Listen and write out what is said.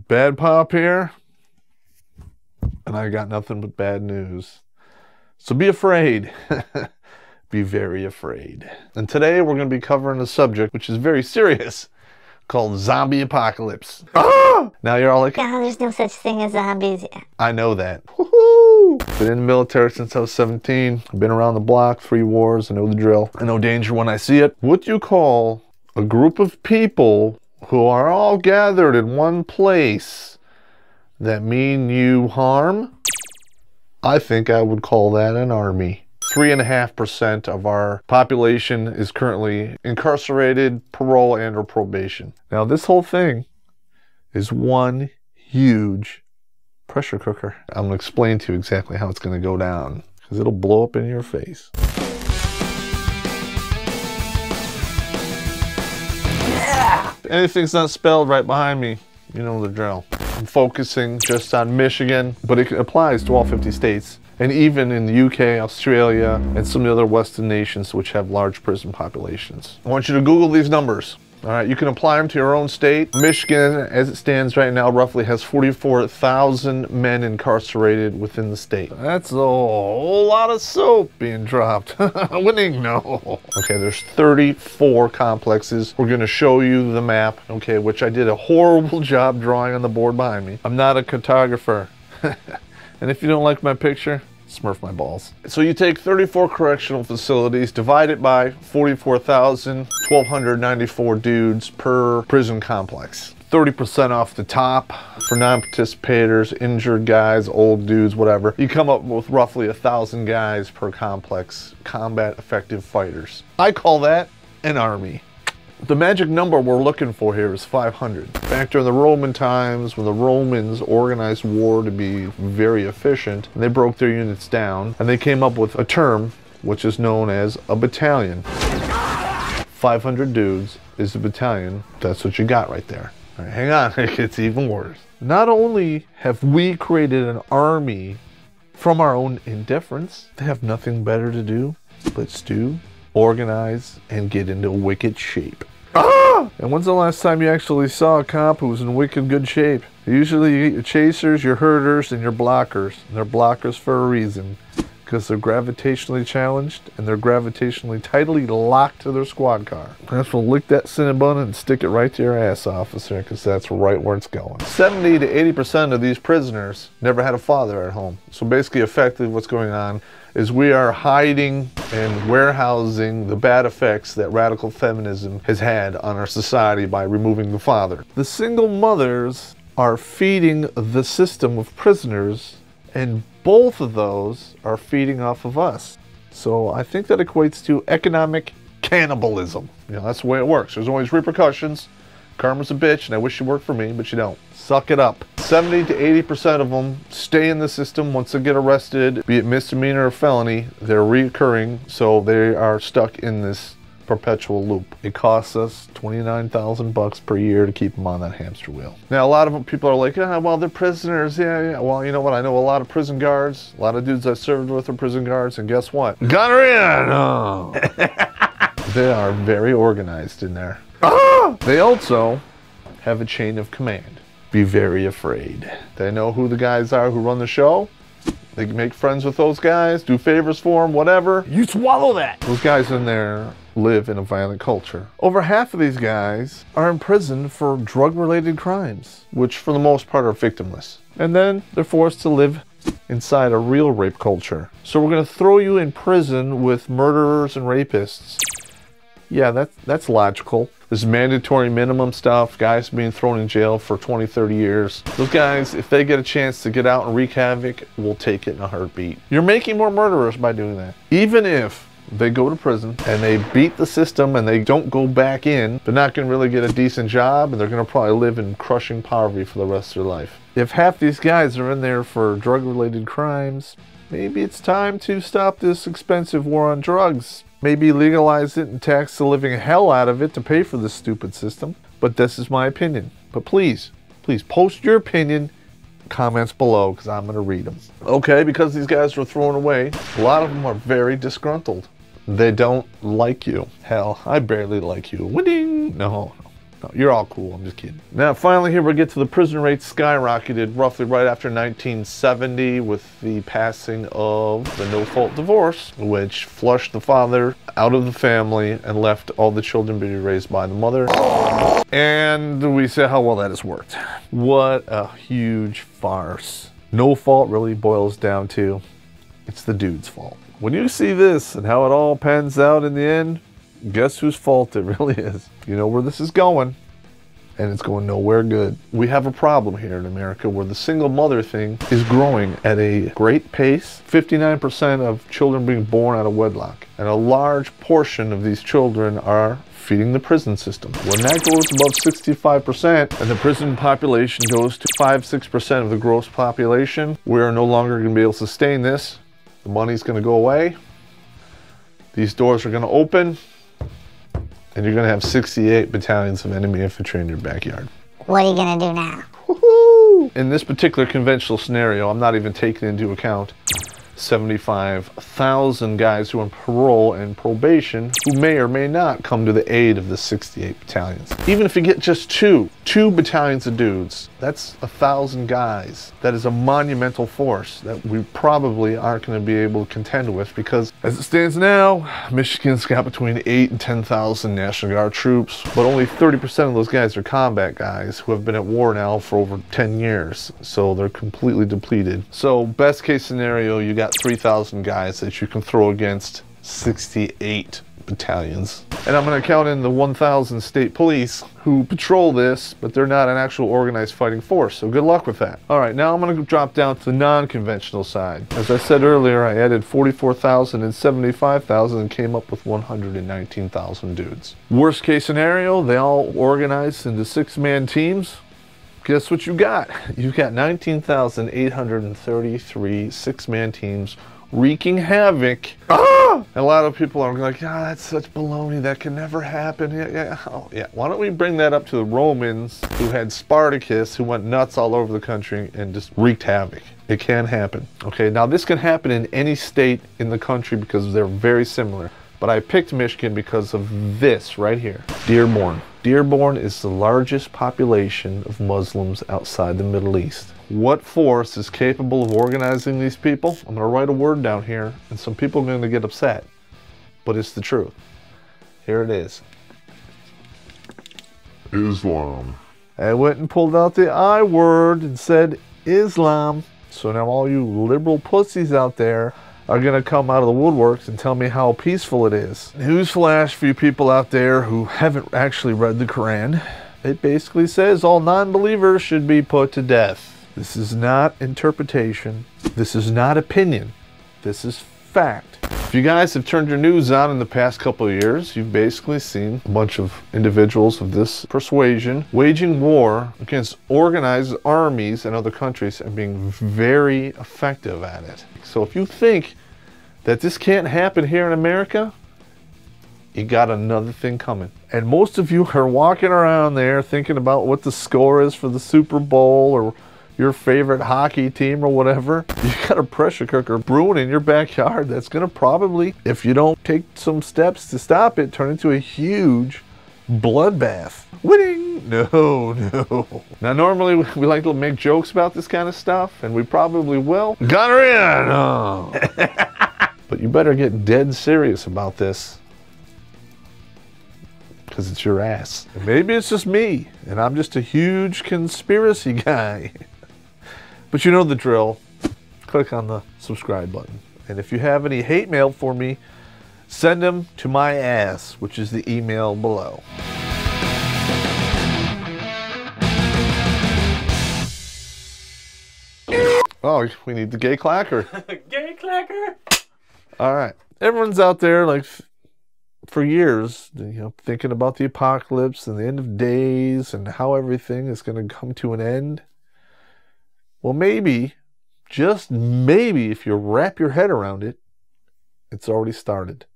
Bad Pop here, and I got nothing but bad news. So be afraid. Be very afraid. And today we're going to be covering a subject which is very serious, called zombie apocalypse. Ah! Now you're all like, no, there's no such thing as zombies. I know that. Woohoo! Been in the military since I was 17. I've been around the block, 3 wars. I know the drill. I know danger when I see it. What do you call a group of people who are all gathered in one place that mean you harm? I think I would call that an army. 3.5% of our population is currently incarcerated, parole, and or probation. Now this whole thing is one huge pressure cooker. I'm going to explain to you exactly how it's going to go down, because it'll blow up in your face. Yeah! Anything's not spelled right behind me, you know the drill. I'm focusing just on Michigan, but it applies to all 50 states. And even in the UK, Australia, and some of the other Western nations which have large prison populations. I want you to Google these numbers. All right, you can apply them to your own state. Michigan, as it stands right now, roughly has 44,000 men incarcerated within the state. That's a whole lot of soap being dropped. Winning? No. Okay, there's 34 complexes. We're going to show you the map, okay, which I did a horrible job drawing on the board behind me. I'm not a cartographer. And if you don't like my picture, smurf my balls. So you take 34 correctional facilities, divide it by 44,000, 1,294 dudes per prison complex. 30% off the top for non-participators, injured guys, old dudes, whatever. You come up with roughly 1,000 guys per complex, combat effective fighters. I call that an army. The magic number we're looking for here is 500. Back during the Roman times, when the Romans organized war to be very efficient, and they broke their units down, and they came up with a term which is known as a battalion. 500 dudes is a battalion. That's what you got right there. All right, hang on, it gets even worse. Not only have we created an army from our own indifference, they have nothing better to do but stew, organize, and get into wicked shape. Ah! And when's the last time you actually saw a cop who was in wicked good shape? Usually you get your chasers, your herders, and your blockers. And they're blockers for a reason, because they're gravitationally challenged and they're gravitationally tightly locked to their squad car. That's what lick that Cinnabon and stick it right to your ass, officer, because that's right where it's going. 70 to 80% of these prisoners never had a father at home. So basically, effectively, what's going on is we are hiding and warehousing the bad effects that radical feminism has had on our society by removing the father. The single mothers are feeding the system of prisoners, and both of those are feeding off of us. So I think that equates to economic cannibalism. You know, that's the way it works. There's always repercussions. Karma's a bitch, and I wish you worked for me, but you don't. Suck it up. 70 to 80% of them stay in the system. Once they get arrested, be it misdemeanor or felony, they're reoccurring, so they are stuck in this perpetual loop. It costs us $29,000 per year to keep them on that hamster wheel. Now, a lot of them, people are like, ah, well, they're prisoners. Yeah. Well, you know what? I know a lot of prison guards. A lot of dudes I served with are prison guards, and guess what? Gonorrhea! No. They are very organized in there. Ah! They also have a chain of command. Be very afraid. They know who the guys are who run the show. They can make friends with those guys, do favors for them, whatever. You swallow that. Those guys in there live in a violent culture. Over half of these guys are in prison for drug-related crimes, which for the most part are victimless. And then they're forced to live inside a real rape culture. So we're gonna throw you in prison with murderers and rapists. Yeah, that's logical. There's mandatory minimum stuff, guys being thrown in jail for 20, 30 years. Those guys, if they get a chance to get out and wreak havoc, will take it in a heartbeat. You're making more murderers by doing that. Even if they go to prison and they beat the system and they don't go back in, they're not gonna really get a decent job, and they're gonna probably live in crushing poverty for the rest of their life. If half these guys are in there for drug-related crimes, maybe it's time to stop this expensive war on drugs. Maybe legalize it and tax the living hell out of it to pay for this stupid system. But this is my opinion. But please post your opinion, comments below, because I'm going to read them. Okay, because these guys were thrown away, a lot of them are very disgruntled. They don't like you. Hell, I barely like you. Winning! No. No, you're all cool. I'm just kidding. Now, finally, here we get to the prison rates skyrocketed roughly right after 1970 with the passing of the no-fault divorce, which flushed the father out of the family and left all the children being raised by the mother. And we say how well that has worked. What a huge farce. No fault really boils down to it's the dude's fault. When you see this and how it all pans out in the end, guess whose fault it really is. You know where this is going, and it's going nowhere good. We have a problem here in America where the single mother thing is growing at a great pace. 59% of children being born out of wedlock, and a large portion of these children are feeding the prison system. When that goes above 65% and the prison population goes to 5-6% of the gross population, we are no longer going to be able to sustain this. The money's going to go away. These doors are going to open. And you're going to have 68 battalions of enemy infantry in your backyard. What are you going to do now? Woohoo! In this particular conventional scenario, I'm not even taking into account 75,000 guys who are on parole and probation who may or may not come to the aid of the 68 battalions. Even if you get just two battalions of dudes, that's 1,000 guys. That is a monumental force that we probably aren't going to be able to contend with because as it stands now, Michigan's got between 8,000 and 10,000 National Guard troops, but only 30% of those guys are combat guys who have been at war now for over 10 years. So they're completely depleted. So best case scenario, you got 3,000 guys that you can throw against 68 battalions. And I'm going to count in the 1,000 state police who patrol this, but they're not an actual organized fighting force, so good luck with that. All right, now I'm going to drop down to the non-conventional side. As I said earlier, I added 44,000 and 75,000 and came up with 119,000 dudes. Worst case scenario, they all organized into 6-man teams. Guess what you got? You've got 19,833 6-man teams wreaking havoc. Ah! And a lot of people are like, ah, that's such baloney. That can never happen. Yeah. Oh, yeah. Why don't we bring that up to the Romans who had Spartacus who went nuts all over the country and just wreaked havoc. It can happen. Okay, now this can happen in any state in the country because they're very similar. But I picked Michigan because of this right here. Dearborn. Dearborn is the largest population of Muslims outside the Middle East. What force is capable of organizing these people? I'm going to write a word down here, and some people are going to get upset. But it's the truth. Here it is. Islam. I went and pulled out the I word and said Islam. So now all you liberal pussies out there are going to come out of the woodworks and tell me how peaceful it is. Newsflash for you people out there who haven't actually read the Quran. It basically says all non-believers should be put to death. This is not interpretation. This is not opinion. This is fact. If you guys have turned your news on in the past couple of years, you've basically seen a bunch of individuals of this persuasion waging war against organized armies in other countries and being very effective at it. So if you think that this can't happen here in America, you got another thing coming. And most of you are walking around there thinking about what the score is for the Super Bowl or your favorite hockey team or whatever. You got a pressure cooker brewing in your backyard that's gonna probably, if you don't take some steps to stop it, turn into a huge bloodbath. Winning! No. Now normally we like to make jokes about this kind of stuff, and we probably will. Got her in! Oh. But you better get dead serious about this, because it's your ass. And maybe it's just me, and I'm just a huge conspiracy guy. But you know the drill. Click on the subscribe button. And if you have any hate mail for me, send them to my ass, which is the email below. Oh, we need the gay clacker. Gay clacker? All right. Everyone's out there, like, for years, you know, thinking about the apocalypse and the end of days and how everything is going to come to an end. Well, maybe, just maybe, if you wrap your head around it, it's already started.